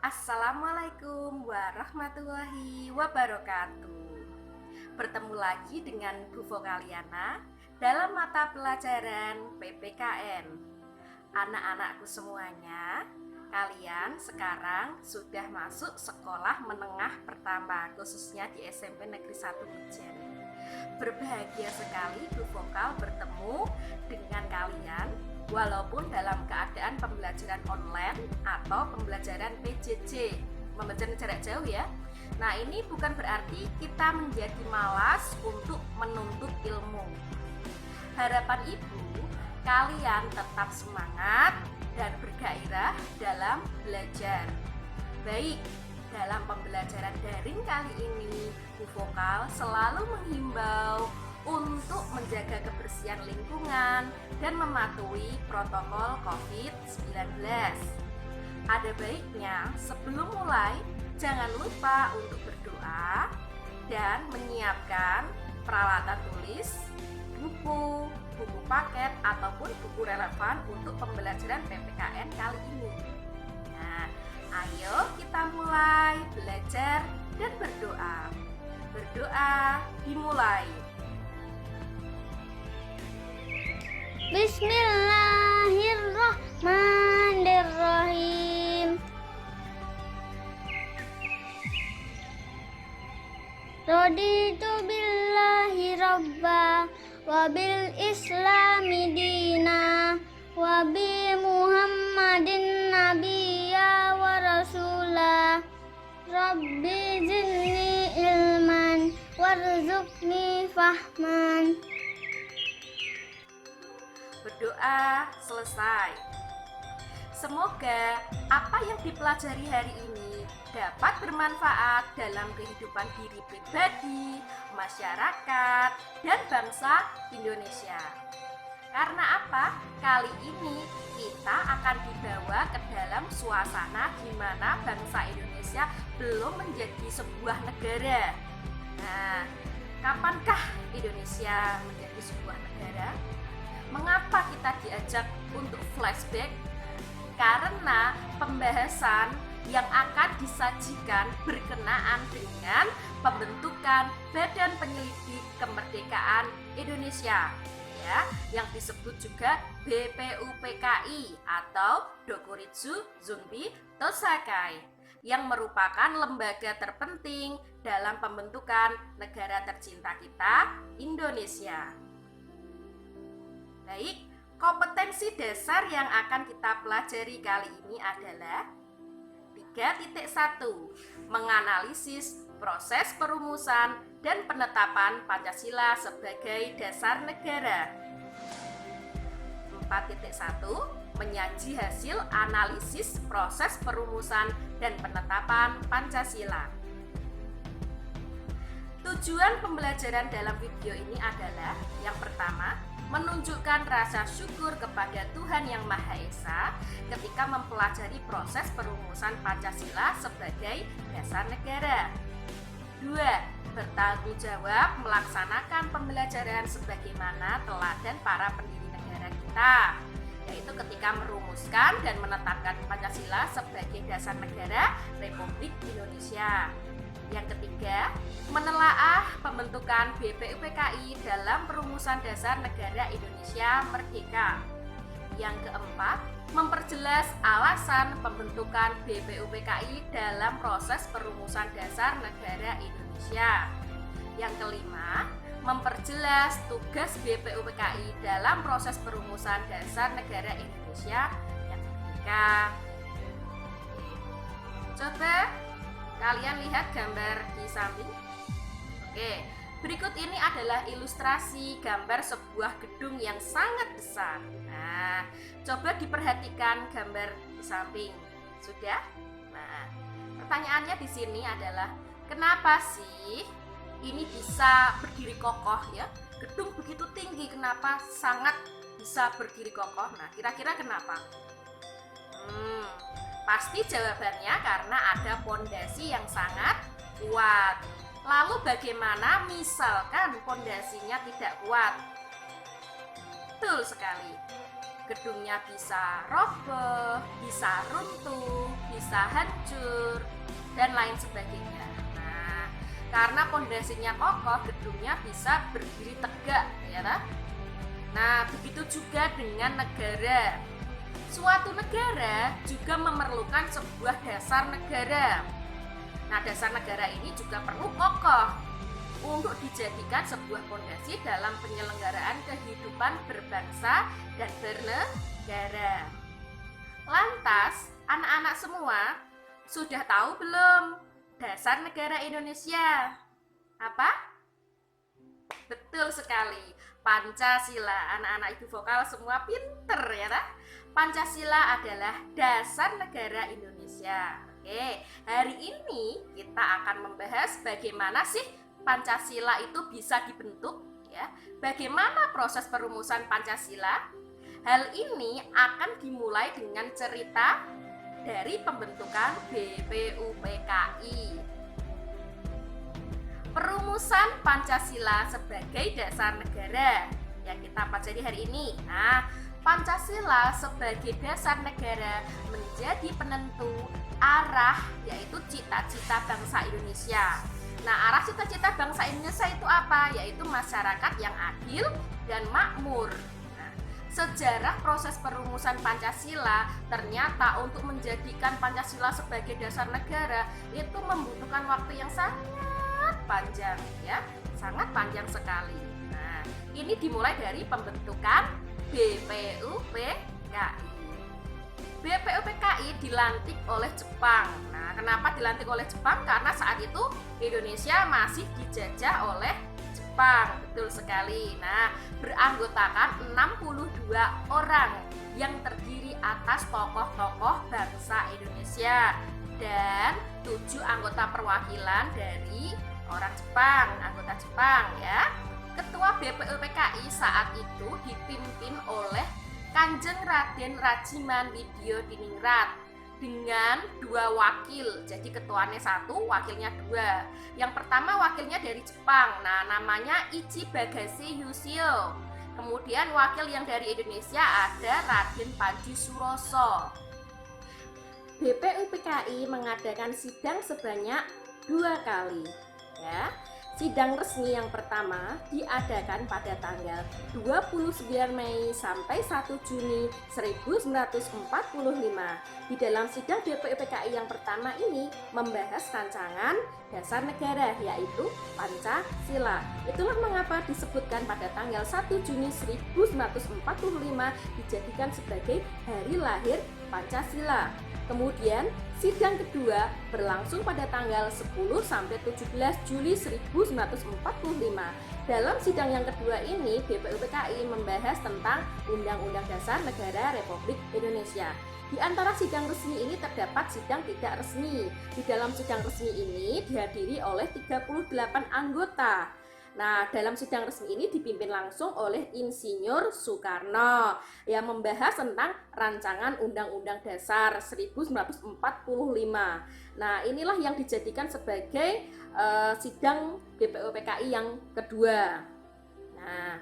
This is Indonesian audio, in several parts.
Assalamualaikum warahmatullahi wabarakatuh. Bertemu lagi dengan Bu Vokaliana dalam mata pelajaran PPKN. Anak-anakku semuanya, kalian sekarang sudah masuk sekolah menengah pertama, khususnya di SMP Negeri 1 Bujen. Berbahagia sekali Bu Vokal bertemu dengan kalian, walaupun dalam keadaan pembelajaran online atau pembelajaran PJJ, pembelajaran jarak jauh ya. Nah, ini bukan berarti kita menjadi malas untuk menuntut ilmu. Harapan Ibu, kalian tetap semangat dan bergairah dalam belajar. Baik, dalam pembelajaran daring kali ini, Bu Vokal selalu menghimbau untuk menjaga kebersihan lingkungan dan mematuhi protokol COVID-19. Ada baiknya sebelum mulai, jangan lupa untuk berdoa dan menyiapkan peralatan tulis, buku paket ataupun buku relevan untuk pembelajaran PPKN kali ini. Nah, ayo kita mulai belajar dan berdoa. Berdoa dimulai. Bismillahirrahmanirrahim. Raditu billahi rabba wa bil islami dina wa bi muhammadin nabiyya wa rasula. Rabbi zidni ilman warzuqni fahman. Berdoa selesai. Semoga apa yang dipelajari hari ini dapat bermanfaat dalam kehidupan diri pribadi, masyarakat, dan bangsa Indonesia. Karena apa? Kali ini kita akan dibawa ke dalam suasana di mana bangsa Indonesia belum menjadi sebuah negara. Nah, kapankah Indonesia menjadi sebuah negara? Mengapa kita diajak untuk flashback? Karena pembahasan yang akan disajikan berkenaan dengan pembentukan Badan Penyelidik Kemerdekaan Indonesia, ya, yang disebut juga BPUPKI atau Dokuritsu Zunbi Tosakai, yang merupakan lembaga terpenting dalam pembentukan negara tercinta kita, Indonesia. Baik, kompetensi dasar yang akan kita pelajari kali ini adalah 3.1, menganalisis proses perumusan dan penetapan Pancasila sebagai dasar negara. 4.1, menyaji hasil analisis proses perumusan dan penetapan Pancasila. Tujuan pembelajaran dalam video ini adalah yang pertama, menunjukkan rasa syukur kepada Tuhan Yang Maha Esa ketika mempelajari proses perumusan Pancasila sebagai dasar negara. 2. Bertanggung jawab melaksanakan pembelajaran sebagaimana teladan para pendiri negara kita, yaitu ketika merumuskan dan menetapkan Pancasila sebagai dasar negara Republik Indonesia. Yang ketiga, menelaah pembentukan BPUPKI dalam perumusan dasar negara Indonesia Merdeka. Yang keempat, memperjelas alasan pembentukan BPUPKI dalam proses perumusan dasar negara Indonesia. Yang kelima, memperjelas tugas BPUPKI dalam proses perumusan dasar negara Indonesia yang merdeka. Coba kalian lihat gambar di samping. Oke, berikut ini adalah ilustrasi gambar sebuah gedung yang sangat besar. Nah, coba diperhatikan gambar di samping. Sudah? Nah, pertanyaannya di sini adalah kenapa sih ini bisa berdiri kokoh ya? Gedung begitu tinggi, kenapa sangat bisa berdiri kokoh? Nah, kira-kira kenapa? Pasti jawabannya karena ada pondasi yang sangat kuat. Lalu bagaimana misalkan pondasinya tidak kuat? Betul sekali. gedungnya bisa roboh, bisa runtuh, bisa hancur, dan lain sebagainya. Nah, karena pondasinya kokoh, gedungnya bisa berdiri tegak, ya kan? Nah, begitu juga dengan negara. Suatu negara juga memerlukan sebuah dasar negara. Nah, dasar negara ini juga perlu kokoh untuk dijadikan sebuah fondasi dalam penyelenggaraan kehidupan berbangsa dan bernegara. Lantas, anak-anak semua sudah tahu belum dasar negara Indonesia? Apa? Betul sekali, Pancasila. Anak-anak ibu vokal semua pinter ya tak? Pancasila adalah dasar negara Indonesia. Oke, hari ini kita akan membahas bagaimana sih Pancasila itu bisa dibentuk, ya. Bagaimana proses perumusan Pancasila? Hal ini akan dimulai dengan cerita dari pembentukan BPUPKI. Perumusan Pancasila sebagai dasar negara yang kita pelajari hari ini. Nah, Pancasila sebagai dasar negara menjadi penentu arah, yaitu cita-cita bangsa Indonesia. Nah, arah cita-cita bangsa Indonesia itu apa? Yaitu masyarakat yang adil dan makmur. Nah, sejarah proses perumusan Pancasila ternyata untuk menjadikan Pancasila sebagai dasar negara itu membutuhkan waktu yang sangat panjang, ya, sangat panjang sekali. Nah, ini dimulai dari pembentukan BPUPKI. BPUPKI dilantik oleh Jepang. Nah, kenapa dilantik oleh Jepang? Karena saat itu Indonesia masih dijajah oleh Jepang. Betul sekali. Nah, beranggotakan 62 orang yang terdiri atas tokoh-tokoh bangsa Indonesia dan 7 anggota perwakilan dari orang Jepang, anggota Jepang ya. Ketua BPUPKI saat itu dipimpin oleh Kanjeng Raden Rajiman Widyo Diningrat dengan 2 wakil. Jadi ketuanya 1, wakilnya 2. Yang pertama wakilnya dari Jepang. Nah, namanya Ichi Bagase Yusio. Kemudian wakil yang dari Indonesia ada Raden Panji Suroso. BPUPKI mengadakan sidang sebanyak 2 kali, ya. Sidang resmi yang pertama diadakan pada tanggal 29 Mei sampai 1 Juni 1945. Di dalam sidang BPUPKI yang pertama ini membahas rancangan dasar negara, yaitu Pancasila. Itulah mengapa disebutkan pada tanggal 1 Juni 1945 dijadikan sebagai hari lahir Pancasila. Kemudian sidang kedua berlangsung pada tanggal 10 sampai 17 Juli 1945. Dalam sidang yang kedua ini BPUPKI membahas tentang Undang-Undang Dasar Negara Republik Indonesia. Di antara sidang resmi ini terdapat sidang tidak resmi. Di dalam sidang resmi ini dihadiri oleh 38 anggota. Nah, dalam sidang resmi ini dipimpin langsung oleh Insinyur Soekarno yang membahas tentang rancangan Undang-Undang Dasar 1945. Nah, inilah yang dijadikan sebagai sidang BPUPKI yang kedua. Nah,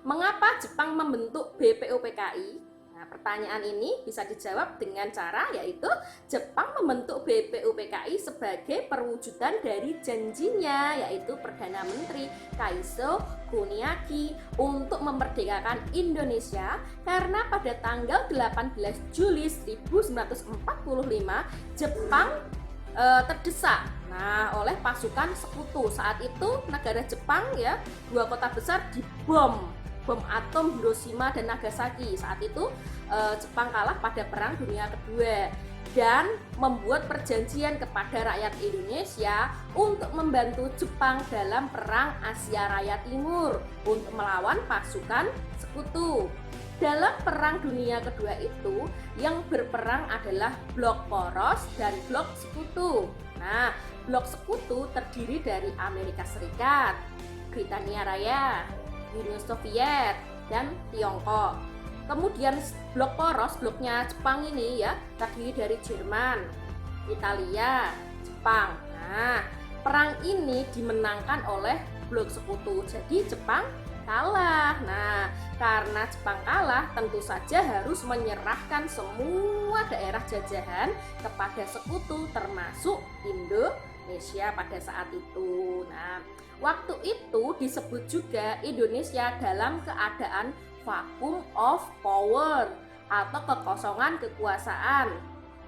mengapa Jepang membentuk BPUPKI? Nah, pertanyaan ini bisa dijawab dengan cara yaitu Jepang membentuk BPUPKI sebagai perwujudan dari janjinya yaitu Perdana Menteri Kaiso Kuniaki untuk memerdekakan Indonesia karena pada tanggal 18 Juli 1945 Jepang terdesak oleh pasukan sekutu. Saat itu negara Jepang ya 2 kota besar dibom atom Hiroshima dan Nagasaki. Saat itu Jepang kalah pada Perang Dunia Kedua dan membuat perjanjian kepada rakyat Indonesia untuk membantu Jepang dalam Perang Asia Raya Timur untuk melawan pasukan sekutu. Dalam Perang Dunia Kedua itu yang berperang adalah blok poros dan blok sekutu. Nah, blok sekutu terdiri dari Amerika Serikat, Britania Raya, Uni Soviet, dan Tiongkok. Kemudian blok poros, bloknya Jepang ini ya terdiri dari Jerman, Italia, Jepang. Nah, perang ini dimenangkan oleh blok sekutu. Jadi Jepang kalah. Nah, Karena Jepang kalah, tentu saja harus menyerahkan semua daerah jajahan kepada sekutu termasuk Indonesia pada saat itu. Nah, waktu itu disebut juga Indonesia dalam keadaan vacuum of power atau kekosongan kekuasaan.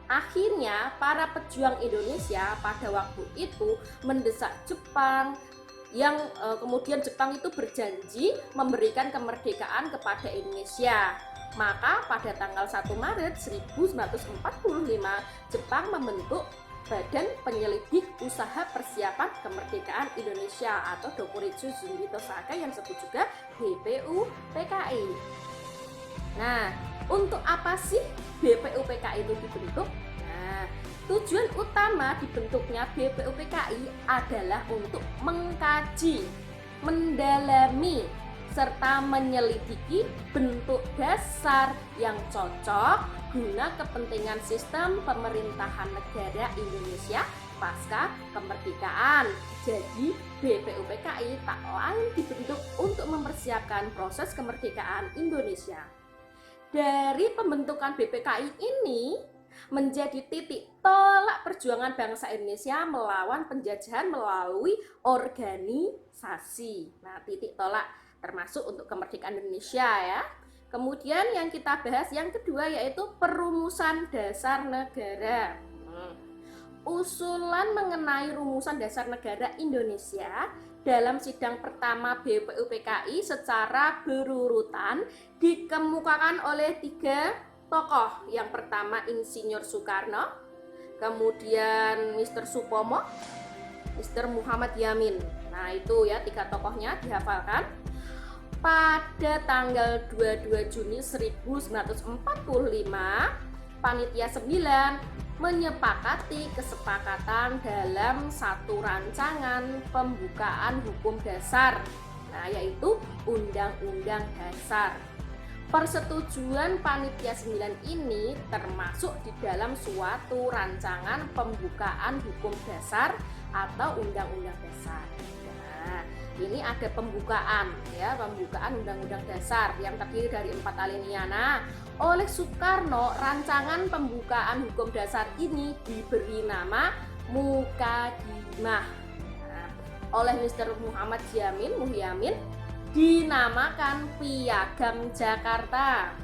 Akhirnya para pejuang Indonesia pada waktu itu mendesak Jepang yang kemudian Jepang itu berjanji memberikan kemerdekaan kepada Indonesia. Maka pada tanggal 1 Maret 1945 Jepang membentuk Badan Penyelidik Usaha Persiapan Kemerdekaan Indonesia atau Dokuritsu Junbi Tosaka yang disebut juga BPUPKI. Nah, untuk apa sih BPUPKI itu dibentuk? Nah, tujuan utama dibentuknya BPUPKI adalah untuk mengkaji, mendalami, serta menyelidiki bentuk dasar yang cocok guna kepentingan sistem pemerintahan negara Indonesia pasca kemerdekaan. Jadi BPUPKI tak lain dibentuk untuk mempersiapkan proses kemerdekaan Indonesia. Dari pembentukan BPKI ini menjadi titik tolak perjuangan bangsa Indonesia melawan penjajahan melalui organisasi. Nah, titik tolak termasuk untuk kemerdekaan Indonesia ya. Kemudian yang kita bahas yang kedua yaitu perumusan dasar negara. Usulan mengenai rumusan dasar negara Indonesia dalam sidang pertama BPUPKI secara berurutan dikemukakan oleh 3 tokoh. Yang pertama Insinyur Soekarno, kemudian Mr. Supomo, Mr. Muhammad Yamin. Nah itu ya 3 tokohnya dihafalkan. Pada tanggal 22 Juni 1945 Panitia 9 menyepakati kesepakatan dalam satu rancangan pembukaan hukum dasar, nah yaitu Undang-Undang Dasar. Persetujuan Panitia 9 ini termasuk di dalam suatu rancangan pembukaan hukum dasar atau Undang-Undang Dasar. Nah, ini ada pembukaan ya, pembukaan Undang-Undang Dasar yang terdiri dari 4 alinea. Nah, oleh Soekarno, rancangan pembukaan hukum dasar ini diberi nama Mukadimah. Nah, oleh Mr. Muhammad Muhyamin dinamakan Piagam Jakarta.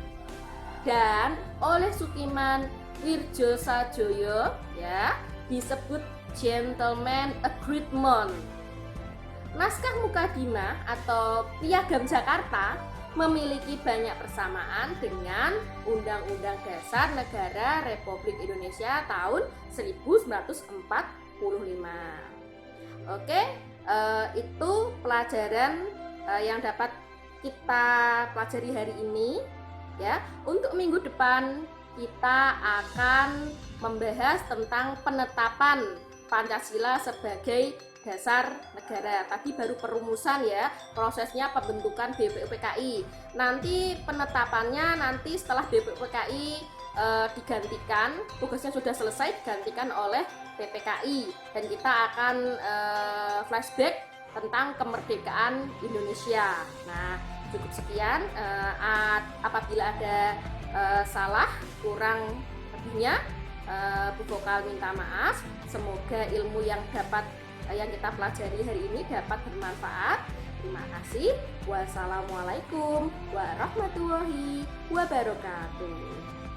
Dan oleh Sukiman Wirjosajoyo ya disebut Gentleman Agreement. Naskah Mukadimah atau Piagam Jakarta memiliki banyak persamaan dengan Undang-Undang Dasar Negara Republik Indonesia tahun 1945. Oke, itu pelajaran yang dapat kita pelajari hari ini ya. Untuk minggu depan kita akan membahas tentang penetapan Pancasila sebagai dasar negara. Tadi baru perumusan ya, prosesnya pembentukan BPUPKI. Nanti penetapannya nanti setelah BPUPKI digantikan, tugasnya sudah selesai digantikan oleh PPKI dan kita akan flashback tentang kemerdekaan Indonesia. Nah, cukup sekian. Apabila ada salah kurang lebihnya, Bu Vokal minta maaf. Semoga ilmu yang kita pelajari hari ini dapat bermanfaat. Terima kasih. Wassalamualaikum warahmatullahi wabarakatuh.